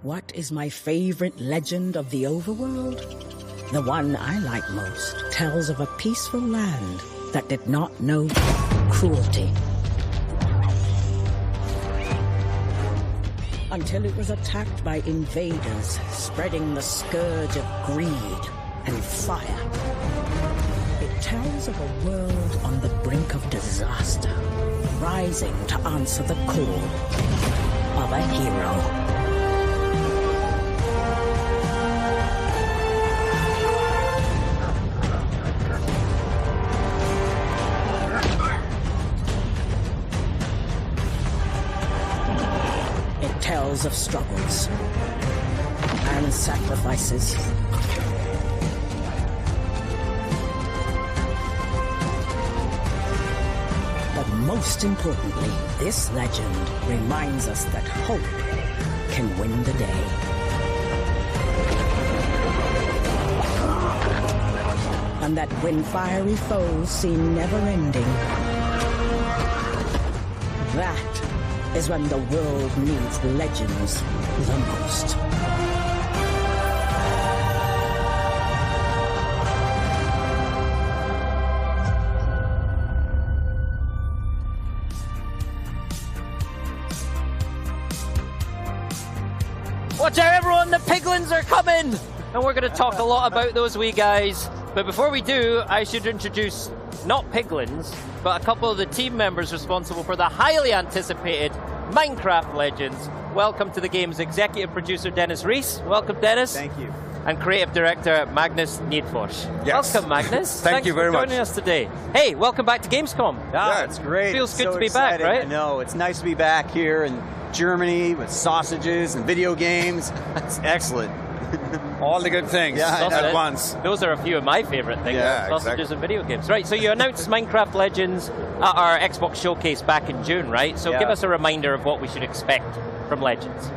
What is my favorite legend of the overworld? The one I like most tells of a peaceful land that did not know cruelty. Until it was attacked by invaders, spreading the scourge of greed and fire. It tells of a world on the brink of disaster, rising to answer the call of a hero. It tells of struggles and sacrifices. But most importantly, this legend reminds us that hope can win the day. And that when fiery foes seem never-ending, that is when the world needs legends the most. Watch out everyone, the Piglins are coming! And we're going to talk a lot about those wee guys. But before we do, I should introduce not Piglins, but a couple of the team members responsible for the highly anticipated Minecraft Legends. Welcome to the game's executive producer, Ries. Welcome, Dennis. Thank you. And creative director, Magnus Nedfors. Yes. Welcome, Magnus. Thank you very much for joining us today. Hey, welcome back to Gamescom. Yeah, it's great. Feels good so to be excited. back, right? I know, it's nice to be back here in Germany with sausages and video games. It's excellent. All the good things at once. Those are a few of my favorite things, Yeah, sausages exactly. and video games. Right, so you announced Minecraft Legends at our Xbox Showcase back in June, right? So give us a reminder of what we should expect from Legends.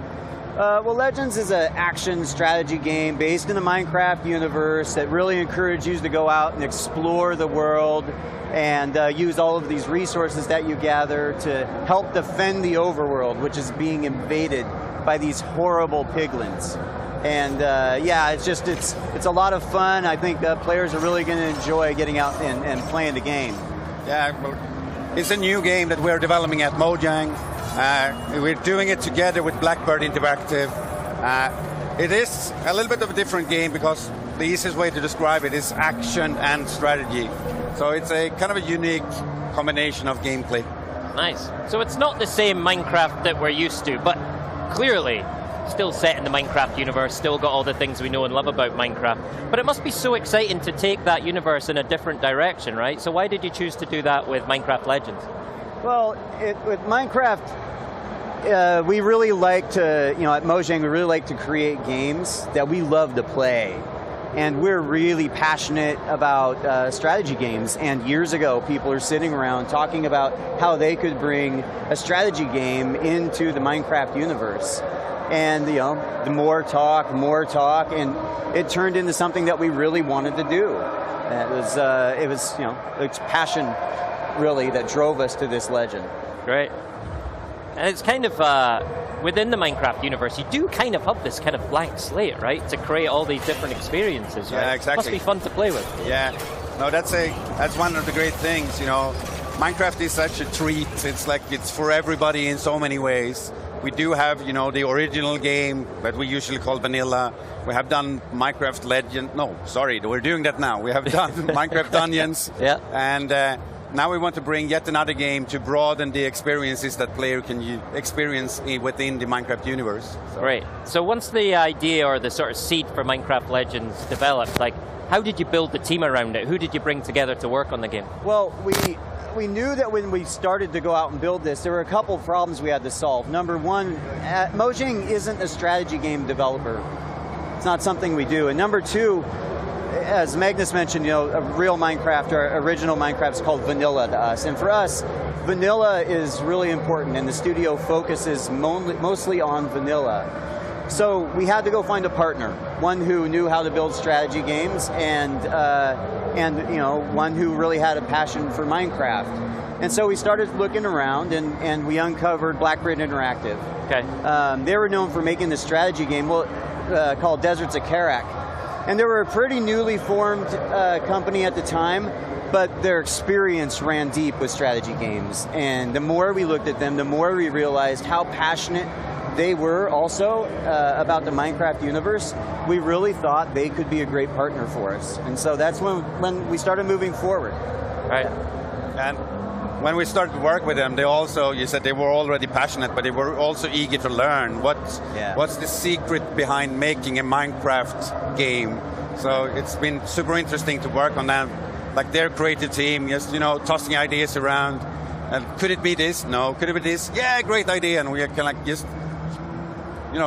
Well, Legends is an action strategy game based in the Minecraft universe that really encourages you to go out and explore the world and use all of these resources that you gather to help defend the overworld, which is being invaded by these horrible piglins. And yeah, it's a lot of fun. I think players are really going to enjoy getting out and playing the game. Yeah, well, it's a new game that we're developing at Mojang. We're doing it together with Blackbird Interactive. It is a little bit of a different game because the easiest way to describe it is action and strategy. So it's a kind of a unique combination of gameplay. Nice. So it's not the same Minecraft that we're used to, but clearly still set in the Minecraft universe, still got all the things we know and love about Minecraft. But it must be so exciting to take that universe in a different direction, right? So why did you choose to do that with Minecraft Legends? Well, with Minecraft, we really like to, at Mojang, we really like to create games that we love to play. And we're really passionate about strategy games. And years ago, people are sitting around talking about how they could bring a strategy game into the Minecraft universe. And the more talk, and it turned into something that we really wanted to do. And it was it's passion really that drove us to this legend. Great. And it's kind of within the Minecraft universe, you do kind of have this kind of blank slate, right? To create all these different experiences, right? Yeah, exactly. Must be fun to play with. Yeah, no, that's one of the great things. Minecraft is such a treat. It's like it's for everybody in so many ways. We do have, the original game that we usually call vanilla. We have done Minecraft Legend. No, sorry, we're doing that now. We have done Minecraft Dungeons. Yeah. And now we want to bring yet another game to broaden the experiences that player can experience within the Minecraft universe. So. Great. So once the idea or the sort of seed for Minecraft Legends developed, how did you build the team around it? Who did you bring together to work on the game? Well, we knew that when we started to go out and build this, there were a couple of problems we had to solve. Number one, Mojang isn't a strategy game developer. It's not something we do. And number two, as Magnus mentioned, a real Minecraft or original Minecraft is called vanilla to us. And for us, vanilla is really important, and the studio focuses mostly on vanilla. So we had to go find a partner, one who knew how to build strategy games, and one who really had a passion for Minecraft. And so we started looking around, and we uncovered Blackbird Interactive. Okay. They were known for making this strategy game called Deserts of Karak. And they were a pretty newly formed company at the time, but their experience ran deep with strategy games. And the more we looked at them, the more we realized how passionate they were also about the Minecraft universe. We really thought they could be a great partner for us. And so that's when we started moving forward. Right. And when we started to work with them, they also, you said they were already passionate, but they were also eager to learn what's the secret behind making a Minecraft game. So it's been super interesting to work on them. Like their creative team, just tossing ideas around. And could it be this? No. Could it be this? Yeah, great idea. And we are kind of like just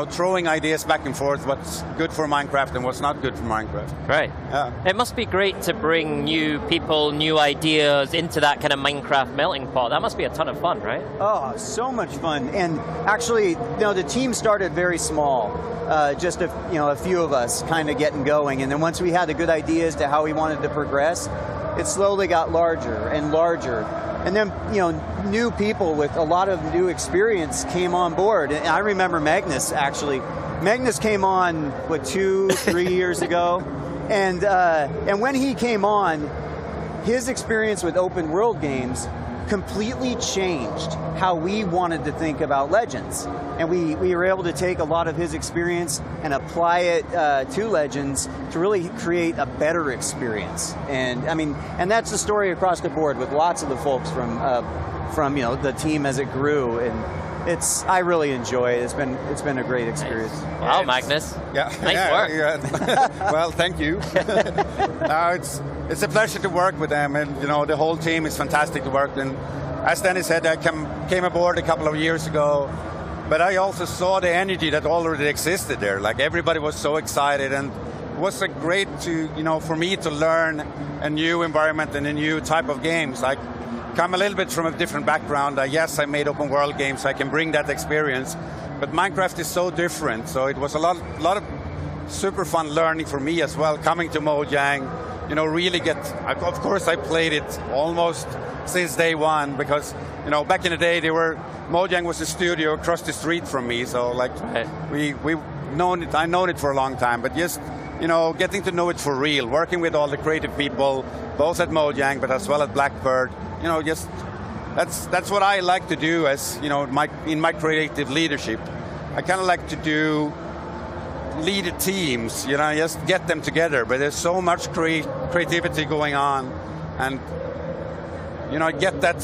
throwing ideas back and forth, what's good for Minecraft and what's not good for Minecraft. Right. Yeah. It must be great to bring new people, new ideas into that kind of Minecraft melting pot. That must be a ton of fun, right? Oh, so much fun. And actually, the team started very small. Just a few of us kind of getting going. And then once we had a good idea as to how we wanted to progress, it slowly got larger and larger. And then, new people with a lot of new experience came on board. And I remember Magnus, actually. Magnus came on, 2-3 years ago? And when he came on, his experience with open world games completely changed how we wanted to think about Legends. And we were able to take a lot of his experience and apply it to Legends to really create a better experience. And I mean, and that's the story across the board with lots of the folks from the team as it grew. And I really enjoy it. It's been a great experience. Nice. Wow, Magnus. Yeah. Nice work. Yeah. Well, thank you. It's a pleasure to work with them, and the whole team is fantastic to work with. And as Dennis said, I came aboard a couple of years ago, but I also saw the energy that already existed there. Like everybody was so excited, and it was great for me to learn a new environment and a new type of games. I come a little bit from a different background. Yes, I made open world games, so I can bring that experience. But Minecraft is so different, so it was a lot of super fun learning for me as well, coming to Mojang. Really of course I played it almost since day one, because, back in the day Mojang was a studio across the street from me, so we've known it, I've known it for a long time, but just, getting to know it for real, working with all the creative people, both at Mojang, but as well as Blackbird, just, that's what I like to do as, in my creative leadership. I kind of like to lead teams, just get them together, but there's so much creativity going on, and I get that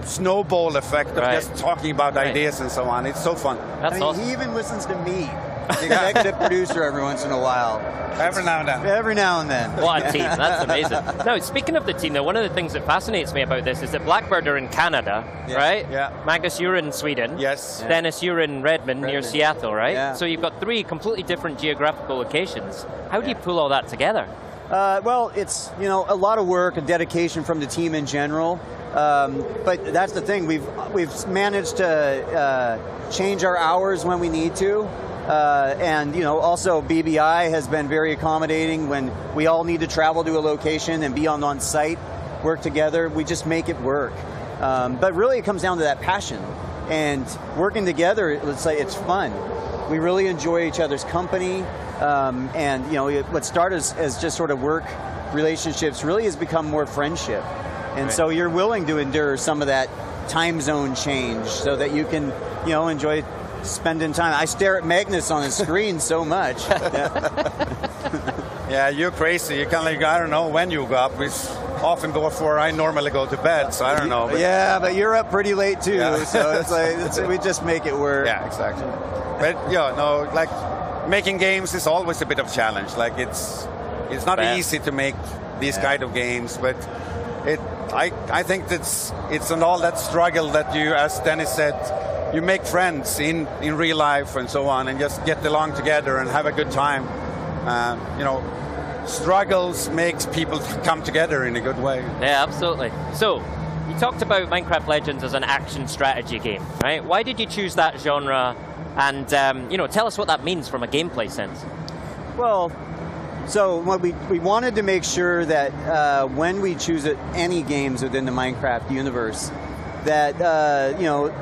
snowball effect of just talking about ideas and so on. It's so fun. That's awesome. He even listens to me, the executive producer, every once in a while. Every now and then. Every now and then. What a team, that's amazing. Now, speaking of the team, though, one of the things that fascinates me about this is that Blackbird are in Canada, right? Yeah. Magnus, you're in Sweden. Yes. Yeah. Dennis, you're in Redmond, near Seattle, right? Yeah. So you've got 3 completely different geographical locations. How do you pull all that together? Well, it's a lot of work and dedication from the team in general. But that's the thing, we've managed to change our hours when we need to. And also BBI has been very accommodating when we all need to travel to a location and be on site, work together. We just make it work. But really it comes down to that passion. And working together, let's say it's fun. We really enjoy each other's company. And what started as just sort of work relationships really has become more friendship. And so you're willing to endure some of that time zone change so that you can enjoy spending time. I stare at Magnus on his screen so much. Yeah, you're crazy. You kind of I don't know when you go up. It's often before I normally go to bed, so I don't know. But but you're up pretty late too, so it's we just make it work. Yeah, exactly. But making games is always a bit of a challenge. It's not easy to make these kind of games, but I think it's an all that struggle that you, as Dennis said, you make friends in real life and so on, and just get along together and have a good time. Struggles makes people come together in a good way. Yeah, absolutely. So, you talked about Minecraft Legends as an action strategy game, right? Why did you choose that genre? And tell us what that means from a gameplay sense. Well, So what we wanted to make sure that when we choose any games within the Minecraft universe, that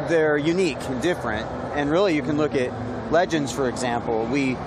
they're unique and different. And really, you can look at Legends, for example. We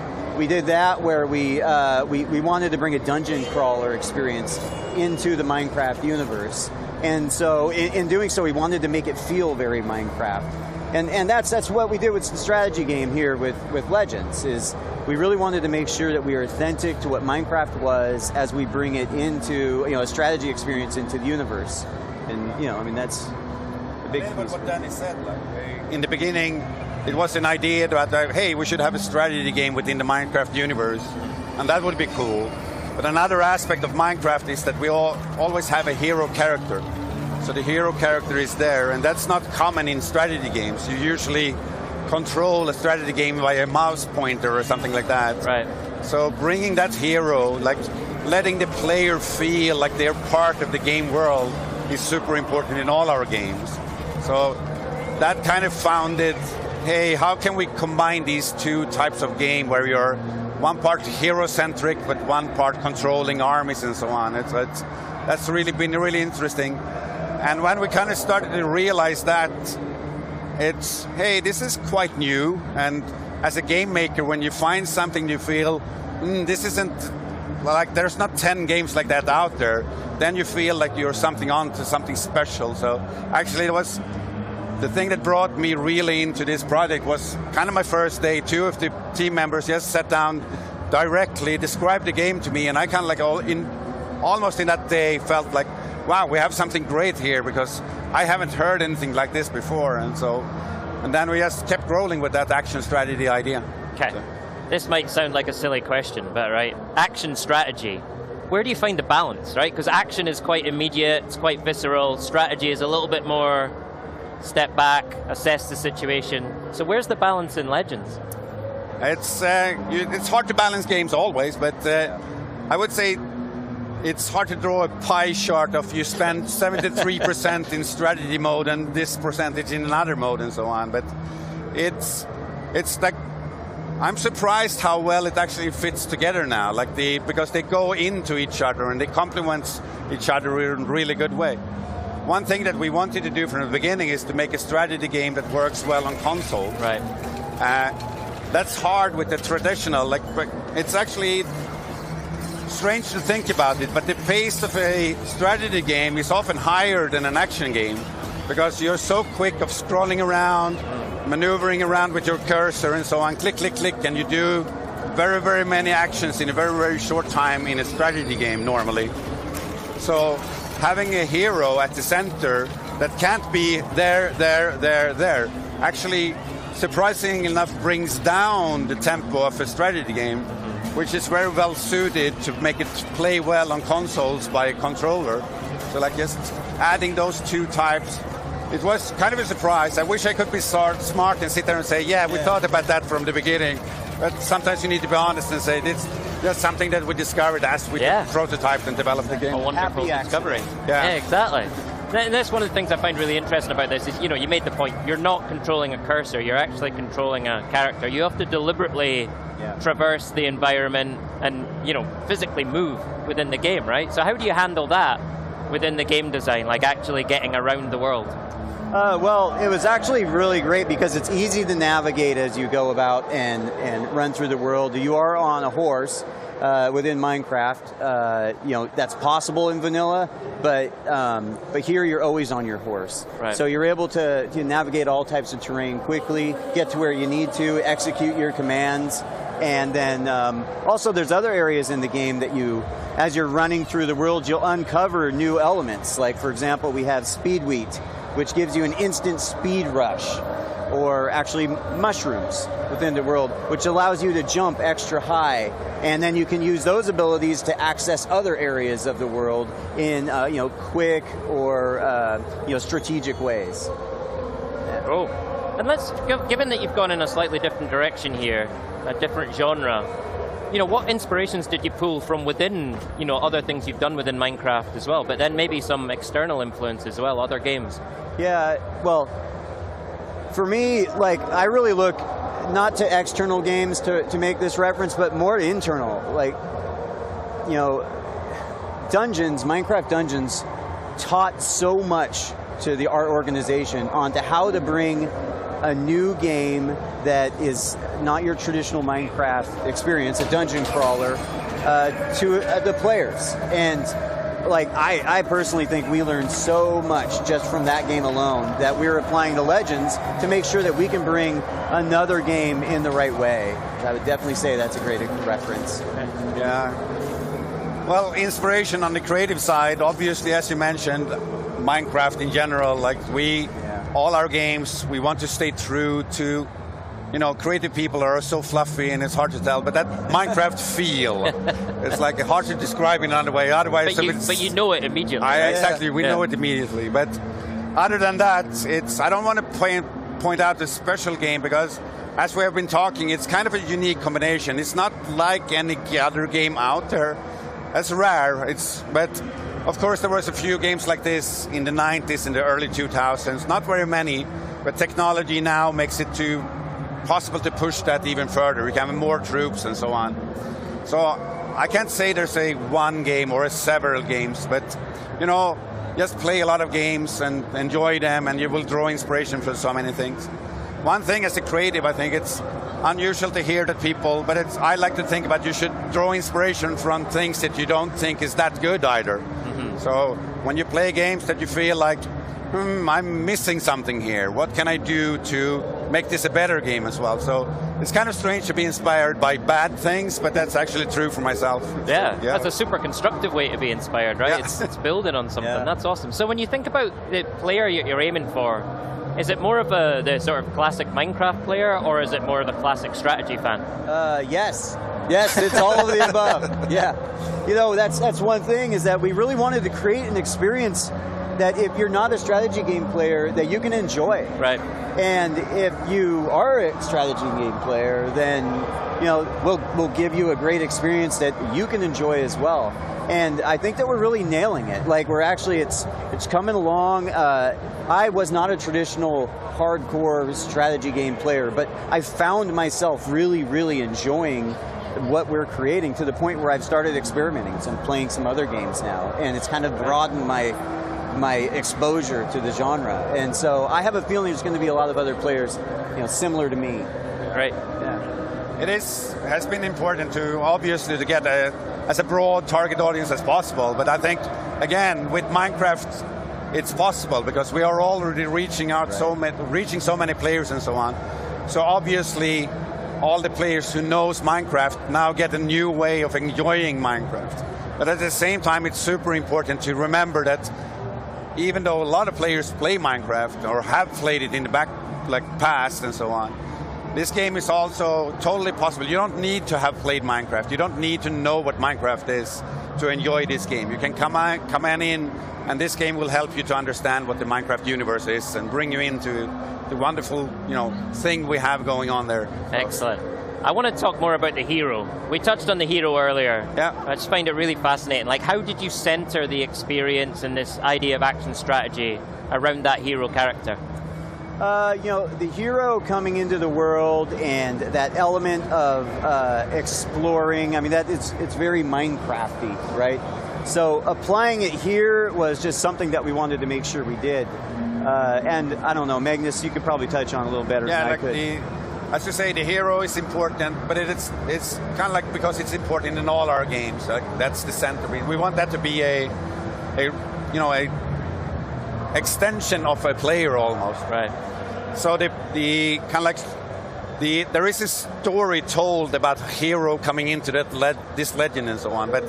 did that where we wanted to bring a dungeon crawler experience into the Minecraft universe, and so in doing so, we wanted to make it feel very Minecraft. And that's what we did with the strategy game here with Legends. Is we really wanted to make sure that we are authentic to what Minecraft was as we bring it into a strategy experience into the universe. And I mean that's a big piece. What Danny said, like in the beginning, it was an idea that hey, we should have a strategy game within the Minecraft universe, and that would be cool. But another aspect of Minecraft is that we always have a hero character. So the hero character is there, and that's not common in strategy games. You usually control a strategy game by a mouse pointer or something like that. Right. So bringing that hero, like letting the player feel like they're part of the game world, is super important in all our games. So that kind of founded, hey, how can we combine these two types of game where you're one part hero-centric, but one part controlling armies and so on. That's really been really interesting. And when we kind of started to realize that, it's, hey, this is quite new. And as a game maker, when you find something you feel, this isn't, like there's not 10 games like that out there, then you feel like you're something on to something special. So actually it was, the thing that brought me really into this project was kind of my first day. Two of the team members just sat down directly, described the game to me, and I kind of like almost in that day felt like, wow, we have something great here, because I haven't heard anything like this before. And then we just kept rolling with that action strategy idea. Okay. So. This might sound like a silly question, but right, action strategy. Where do you find the balance, right? Because action is quite immediate, it's quite visceral. Strategy is a little bit more step back, assess the situation. So where's the balance in Legends? It's hard to balance games always, but I would say it's hard to draw a pie chart of you spend 73% in strategy mode and this percentage in another mode and so on. But it's like, I'm surprised how well it actually fits together now, because they go into each other and they complement each other in a really good way. One thing that we wanted to do from the beginning is to make a strategy game that works well on console. Right. That's hard with the traditional, it's actually strange to think about it, but the pace of a strategy game is often higher than an action game, because you're so quick of scrolling around, maneuvering around with your cursor and so on, click, click, click, and you do very, very many actions in a very, very short time in a strategy game normally. So having a hero at the center that can't be there, actually, surprisingly enough, brings down the tempo of a strategy game, which is very well suited to make it play well on consoles by a controller. So just adding those two types, it was kind of a surprise. I wish I could be smart and sit there and say, yeah, we thought about that from the beginning. But sometimes you need to be honest and say, that's something that we discovered as we prototyped and developed the game. A wonderful discovery. Yeah, exactly. And that's one of the things I find really interesting about this is, you made the point, you're not controlling a cursor, you're actually controlling a character. You have to deliberately traverse the environment and, physically move within the game, right? So how do you handle that within the game design, like actually getting around the world? Well, it was actually really great because it's easy to navigate as you go about and run through the world. You are on a horse within Minecraft. That's possible in vanilla, but here you're always on your horse. Right. So you're able to navigate all types of terrain quickly, get to where you need to, execute your commands, and then also there's other areas in the game that as you're running through the world, you'll uncover new elements. Like, for example, we have speed wheat, which gives you an instant speed rush, or actually mushrooms within the world, which allows you to jump extra high, and then you can use those abilities to access other areas of the world in quick or strategic ways. Oh, and given that you've gone in a slightly different direction here, a different genre, what inspirations did you pull from within, other things you've done within Minecraft as well, but then maybe some external influence as well, other games? Yeah, well, for me, I really look not to external games to make this reference, but more internal. Minecraft Dungeons taught so much to our organization onto how to bring a new game that is not your traditional Minecraft experience, a dungeon crawler, to the players. And like I personally think we learned so much just from that game alone that we're applying to Legends to make sure that we can bring another game in the right way. I would definitely say that's a great reference. Yeah. Well, inspiration on the creative side, obviously, as you mentioned, Minecraft in general, like all our games, we want to stay true to, creative people are so fluffy and it's hard to tell, but that Minecraft feel, it's like hard to describe in another way. Otherwise, but you know it immediately. Exactly, we know it immediately. But other than that, I don't want to point out the special game because, as we have been talking, it's kind of a unique combination. It's not like any other game out there. That's rare. But of course, there was a few games like this in the 90s, in the early 2000s. Not very many, but technology now makes it possible to push that even further. We can have more troops and so on. So I can't say there's a one game or several games, but just play a lot of games and enjoy them, and you will draw inspiration from so many things. One thing as a creative, I think it's unusual to hear that people, but I like to think about you should draw inspiration from things that you don't think is that good either. Mm-hmm. So when you play games that you feel like, I'm missing something here, what can I do to make this a better game as well? So it's kind of strange to be inspired by bad things, but that's actually true for myself. Yeah, that's a super constructive way to be inspired, right? Yeah. It's building on something. That's awesome. So when you think about the player you're aiming for, is it more of the sort of classic Minecraft player, or is it more of a classic strategy fan? Yes, it's all of the above. Yeah, that's one thing, is that we really wanted to create an experience that if you're not a strategy game player, that you can enjoy. Right. And if you are a strategy game player, then we'll give you a great experience that you can enjoy as well. And I think that we're really nailing it. Like it's coming along. I was not a traditional hardcore strategy game player, but I found myself really, really enjoying what we're creating to the point where I've started experimenting and playing some other games now, and it's kind of broadened my exposure to the genre. And so I have a feeling there's going to be a lot of other players, similar to me. Right. Yeah. It has been important to get as a broad target audience as possible. But I think, again, with Minecraft, it's possible because we are already reaching out reaching so many players and so on. So obviously, all the players who knows Minecraft now get a new way of enjoying Minecraft. But at the same time, it's super important to remember that even though a lot of players play Minecraft or have played it in the past and so on, this game is also totally possible. You don't need to have played Minecraft. You don't need to know what Minecraft is to enjoy this game. You can come in, and this game will help you to understand what the Minecraft universe is and bring you into the wonderful, thing we have going on there. Excellent. I want to talk more about the hero. We touched on the hero earlier. Yeah. I just find it really fascinating. Like, how did you center the experience and this idea of action strategy around that hero character? The hero coming into the world and that element of exploring, it's very Minecrafty, right? So applying it here was just something that we wanted to make sure we did. And I don't know, Magnus, you could probably touch on a little better than I could. As you say, the hero is important, but it's kind of like because it's important in all our games. That's the center. We want that to be a extension of a player almost. Right. So the kind of like there is a story told about hero coming into this legend and so on, but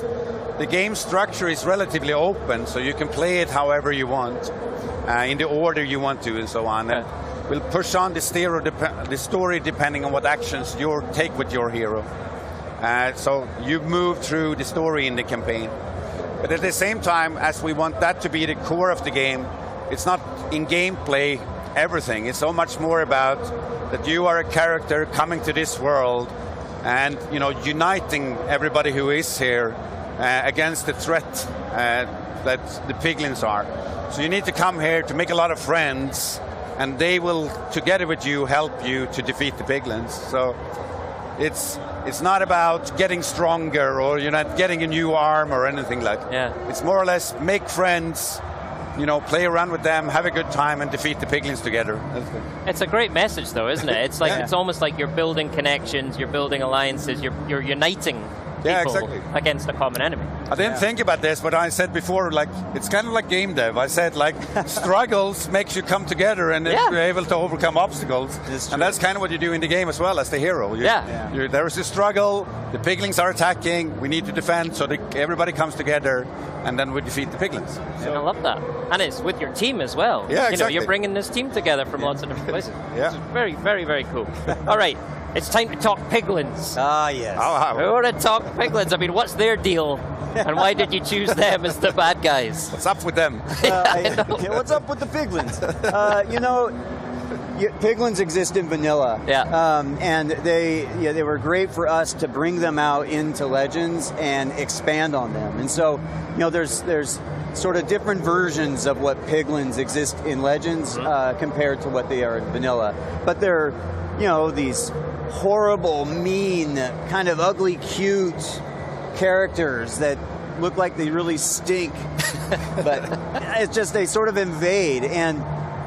the game structure is relatively open, so you can play it however you want, in the order you want to, and so on. Okay. And we'll push on the story depending on what actions you take with your hero. So you move through the story in the campaign. But at the same time, as we want that to be the core of the game, it's not in gameplay everything. It's so much more about that you are a character coming to this world and uniting everybody who is here against the threat that the Piglins are. So you need to come here to make a lot of friends, and they will, together with you, help you to defeat the Piglins. So it's not about getting stronger or you're not getting a new arm or anything like that. Yeah. It's more or less make friends, you know, play around with them, have a good time, and defeat the Piglins together. It's a great message, though, isn't it? It's like it's almost like you're building connections, you're building alliances, you're uniting people against a common enemy. I didn't think about this, but I said before, like, it's kind of like game dev. I said, like, struggles makes you come together and you're able to overcome obstacles. And that's kind of what you do in the game as well as the hero. There is a struggle, the Piglins are attacking, we need to defend, so everybody comes together, and then we defeat the Piglins. So. I love that. And it's with your team as well. Yeah, exactly. You're bringing this team together from lots of different places. Yeah. It's very, very, very cool. All right. It's time to talk Piglins. Ah, yes. We want to talk Piglins. I mean, what's their deal? And why did you choose them as the bad guys? What's up with them? What's up with the Piglins? You know, Piglins exist in vanilla. Yeah. And they were great for us to bring them out into Legends and expand on them. And so, you know, there's sort of different versions of what Piglins exist in Legends compared to what they are in vanilla. But they're, you know, these horrible, mean, kind of ugly, cute characters that look like they really stink. But it's just they sort of invade, and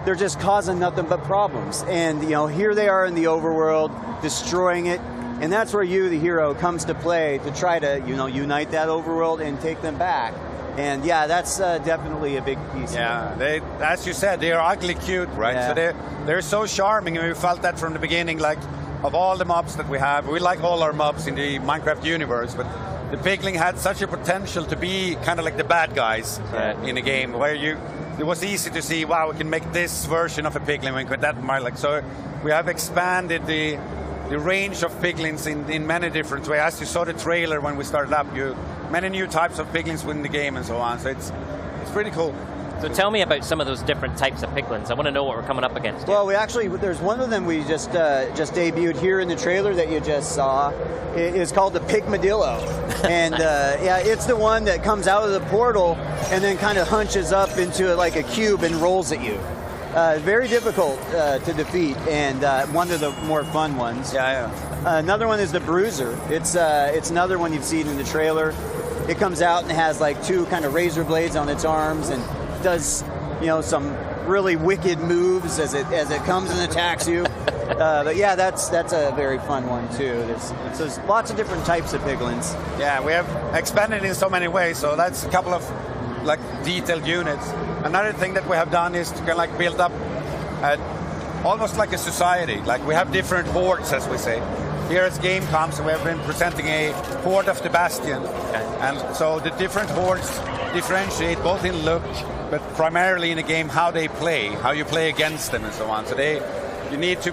they're just causing nothing but problems. And, you know, here they are in the overworld, destroying it. And that's where you, the hero, comes to play to try to, you know, unite that overworld and take them back. And yeah, that's definitely a big piece. Yeah, they, as you said, they are ugly cute, right? Yeah. So they're so charming, and we felt that from the beginning. Like, of all the mobs that we have, we like all our mobs in the Minecraft universe, but the Pigling had such a potential to be kind of like the bad guys in a game, where it was easy to see, wow, we can make this version of a Pigling, we could that like. So we have expanded the range of Piglins in many different ways. As you saw the trailer when we started up, many new types of Piglins within the game and so on. So it's pretty cool. So tell me about some of those different types of Piglins. I want to know what we're coming up against. Well, there's one of them we just debuted here in the trailer that you just saw. It's called the Pigmadillo. And it's the one that comes out of the portal and then kind of hunches up into like a cube and rolls at you. Very difficult to defeat, and one of the more fun ones. Another one is the Bruiser. It's another one you've seen in the trailer. It comes out and has like two kind of razor blades on its arms and does, you know, some really wicked moves as it comes and attacks you. But yeah, that's a very fun one too. There's lots of different types of Piglins. Yeah, we have expanded in so many ways. So that's a couple of like detailed units. Another thing that we have done is to kind of like build up almost like a society. Like we have different hordes, as we say. Here at gamescom, so we have been presenting a horde of the Bastion. And so the different hordes differentiate both in look, but primarily in the game how they play, how you play against them and so on. So you need to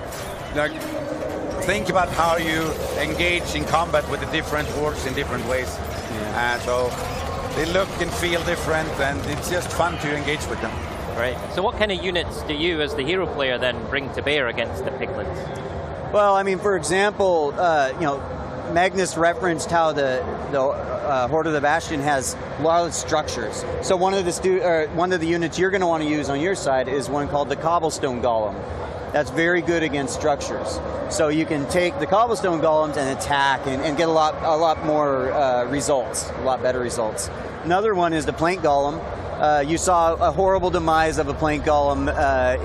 think about how you engage in combat with the different hordes in different ways. So they look and feel different, and it's just fun to engage with them. Right. So what kind of units do you, as the hero player, then bring to bear against the Piglins? Well, I mean, for example, you know, Magnus referenced how the Horde of the Bastion has a lot of structures. So one of the units you're going to want to use on your side is one called the Cobblestone Golem. That's very good against structures. So you can take the Cobblestone Golems and attack and get a lot more results, a lot better results. Another one is the Plank Golem. You saw a horrible demise of a Plank Golem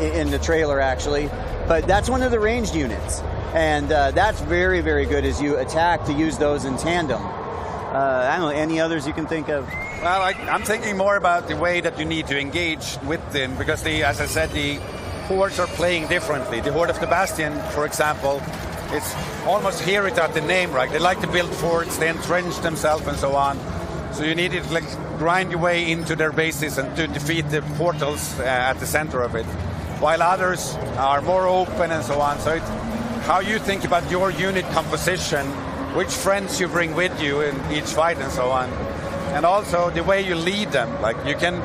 in the trailer, actually. But that's one of the ranged units. And that's very, very good as you attack to use those in tandem. I don't know, any others you can think of? Well, I'm thinking more about the way that you need to engage with them, because as I said, the hordes are playing differently. The Horde of the Bastion, for example, it's almost hear it at the name, right? They like to build forts, they entrench themselves and so on. So you need to like grind your way into their bases and to defeat the portals at the center of it. While others are more open and so on. So it's how you think about your unit composition, which friends you bring with you in each fight and so on. And also the way you lead them. Like you can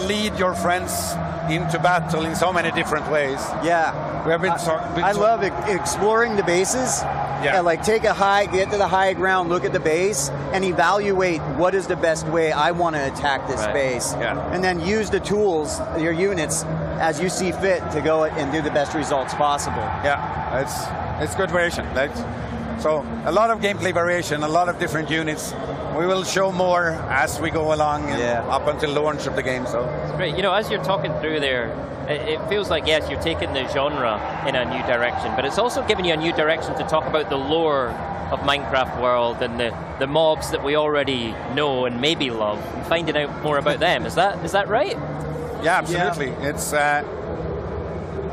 lead your friends into battle in so many different ways. Yeah. We have been I love exploring the bases. And like get to the high ground, look at the base, and evaluate what is the best way I want to attack this base. And then use the tools, your units, as you see fit to go and do the best results possible. Yeah, it's good version. Like, So a lot of gameplay variation, a lot of different units. We will show more as we go along and up until the launch of the game. So it's great. You know, as you're talking through there, it feels like, yes, you're taking the genre in a new direction, but it's also giving you a new direction to talk about the lore of Minecraft world and the mobs that we already know and maybe love, and finding out more about them. Is that right? Yeah, absolutely. Yeah. It's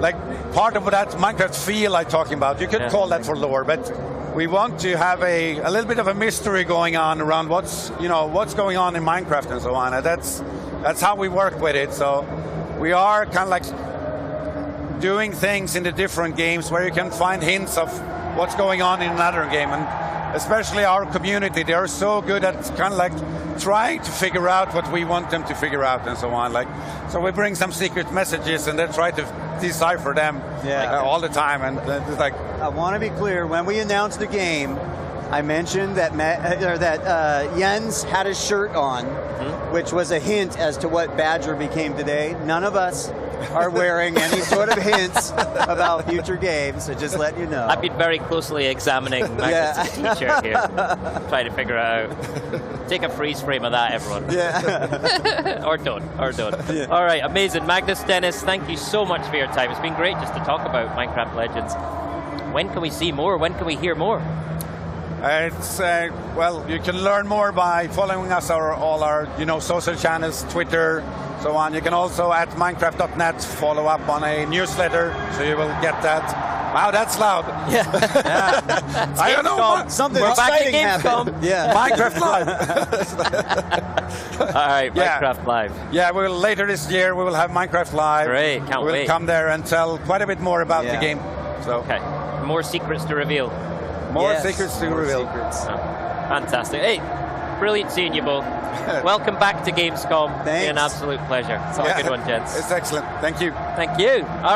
like part of that Minecraft feel I'm talking about. You could call that for lore, but we want to have a little bit of a mystery going on around what's going on in Minecraft and so on. And that's how we work with it. So we are kind of like doing things in the different games where you can find hints of what's going on in another game, and especially our community, they are so good at kind of like trying to figure out what we want them to figure out and so on. Like, so we bring some secret messages and they try to decipher them all the time. And it's like, I want to be clear, when we announced the game, I mentioned that Jens had his shirt on, which was a hint as to what Badger became today. None of us are wearing any sort of hints about future games, so just letting you know. I've been very closely examining Magnus' t-shirt here, trying to figure out. Take a freeze frame of that, everyone. Yeah. or don't. Yeah. All right, amazing. Magnus, Dennis, thank you so much for your time. It's been great just to talk about Minecraft Legends. When can we see more? When can we hear more? Well, you can learn more by following us all our social channels, Twitter, so on. You can also at Minecraft.net follow up on a newsletter, so you will get that. Wow, that's loud. Yeah. I don't know. Something exciting happened. Yeah. Minecraft Live. All right, Minecraft Live. Yeah, later this year we will have Minecraft Live. Great, can't wait. We'll come there and tell quite a bit more about the game. So. Okay, more secrets to reveal. More secrets to reveal. Fantastic. Hey, brilliant seeing you both. Welcome back to Gamescom. Thanks. It's an absolute pleasure. It's all a good one, gents. It's excellent. Thank you. Thank you. All right.